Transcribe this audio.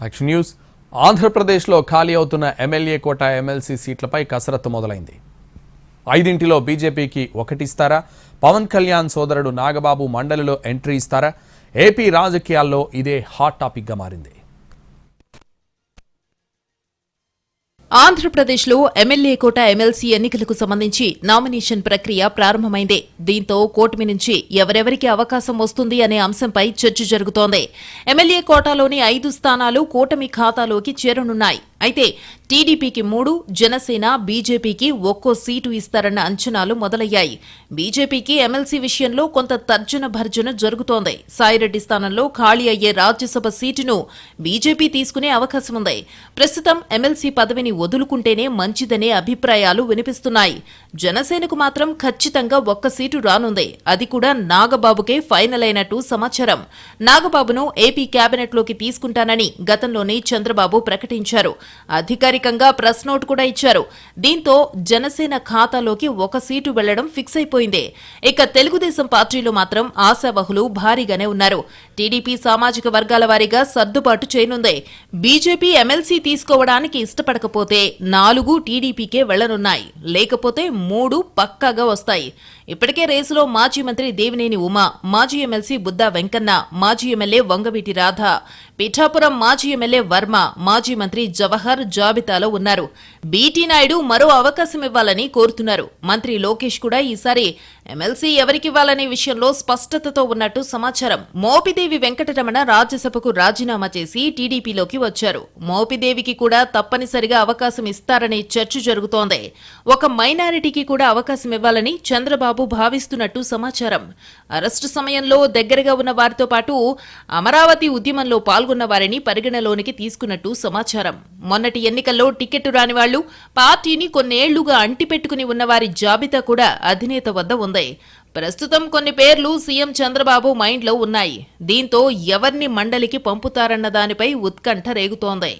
Action news. ఆంధ్రప్రదేశ్లో ఖాళీ అవుతున్న ఎమ్మెల్యే కోట ఎమ్మెల్సీ సీట్లపై కసరత్తు మొదలైంది. 5 బీజేపీకి 1 ఇస్తారా? పవన్ కళ్యాణ్ సోదరుడు నాగబాబు మండలిలో ఎంట్రీ ఇస్తారా? ఏపీ రాజకీయాల్లో ఇదే హాట్ టాపిక్గా మారింది. ఆంధ్రప్రదేశ్లో ఎమ్మెల్యే కోట ఎమ్మెల్సీ ఎన్నికలకు సంబంధించి నామినేషన్ ప్రక్రియ ప్రారంభమైంది. దీంతో కూటమి నుంచి ఎవరెవరికి అవకాశం వస్తుంది అనే అంశంపై చర్చ జరుగుతోంది. ఎమ్మెల్యే కోటాలోని 5 స్థానాలు కూటమి ఖాతాలోకి చేరనున్నాయి. అయితే టీడీపీకి 3, జనసేన, బీజేపీకి 1 సీటు ఇస్తారన్న అంచనాలు మొదలయ్యాయి. బీజేపీకి ఎమ్మెల్సీ విషయంలో కొంత తర్జన భర్జన జరుగుతోంది. సాయిరెడ్డి స్థానంలో ఖాళీ అయ్యే రాజ్యసభ సీటును బీజేపీ తీసుకునే అవకాశం ఉంది. ప్రస్తుతం ఎమ్మెల్సీ పదవిని వదులుకుంటేనే మంచిదనే అభిప్రాయాలు వినిపిస్తున్నాయి. జనసేనకు మాత్రం ఖచ్చితంగా 1 సీటు రానుంది. అది కూడా నాగబాబుకే ఫైనల్ అయినట్టు సమాచారం. నాగబాబును ఏపీ కేబినెట్లోకి తీసుకుంటానని గతంలోనే చంద్రబాబు ప్రకటించారు. అధికారికంగా ప్రెస్ నోట్ కూడా ఇచ్చారు. దీంతో జనసేన ఖాతాలోకి 1 సీటు వెళ్లడం ఫిక్స్ అయిపోయింది. ఇక తెలుగుదేశం పార్టీలో మాత్రం ఆశావహులు భారీగానే ఉన్నారు. టీడీపీ సామాజిక వర్గాల వారీగా సర్దుబాటు చేయనుంది. బీజేపీ ఎమ్మెల్సీ తీసుకోవడానికి ఇష్టపడకపోతే 4 టీడీపీకే వెళ్లనున్నాయి. లేకపోతే 3 పక్కాగా వస్తాయి. ఇప్పటికే రేసులో మాజీ మంత్రి దేవినేని ఉమా, మాజీ ఎమ్మెల్సీ బుద్దా వెంకన్న, మాజీ ఎమ్మెల్యే వంగవీటి రాధ, పిఠాపురం మాజీ ఎమ్మెల్యే వర్మ, మాజీ మంత్రి జవహర్ జాబితాలో ఉన్నారు. బీటీ నాయుడు మరో అవకాశం ఇవ్వాలని కోరుతున్నారు. మంత్రి లోకేష్ కూడా ఈసారి ఎమ్మెల్సీ ఎవరికివ్వాలనే విషయంలో స్పష్టతతో ఉన్నట్టు సమాచారం. మోపిదేవి వెంకటరమణ రాజ్యసభకు రాజీనామా చేసి టీడీపీలోకి వచ్చారు. మోపిదేవికి కూడా తప్పనిసరిగా అవకాశం ఇస్తారనే చర్చ జరుగుతోంది. ఒక మైనారిటీకి కూడా అవకాశం ఇవ్వాలని చంద్రబాబు భావిస్తున్నట్టు సమాచారం. అరెస్టు సమయంలో దగ్గరగా ఉన్న వారితో పాటు అమరావతి ఉద్యమంలో పాల్గొన్న వారిని పరిగణలోనికి తీసుకున్నట్టు సమాచారం. మొన్నటి ఎన్నికల్లో టికెట్ రాని వాళ్లు, పార్టీని కొన్నేళ్లుగా అంటిపెట్టుకుని ఉన్నవారి జాబితా కూడా అధినేత వద్ద ఉంది. ప్రస్తుతం కొన్ని పేర్లు సీఎం చంద్రబాబు మైండ్లో ఉన్నాయి. దీంతో ఎవర్ని మండలికి పంపుతారన్న దానిపై ఉత్కంఠ రేగుతోంది.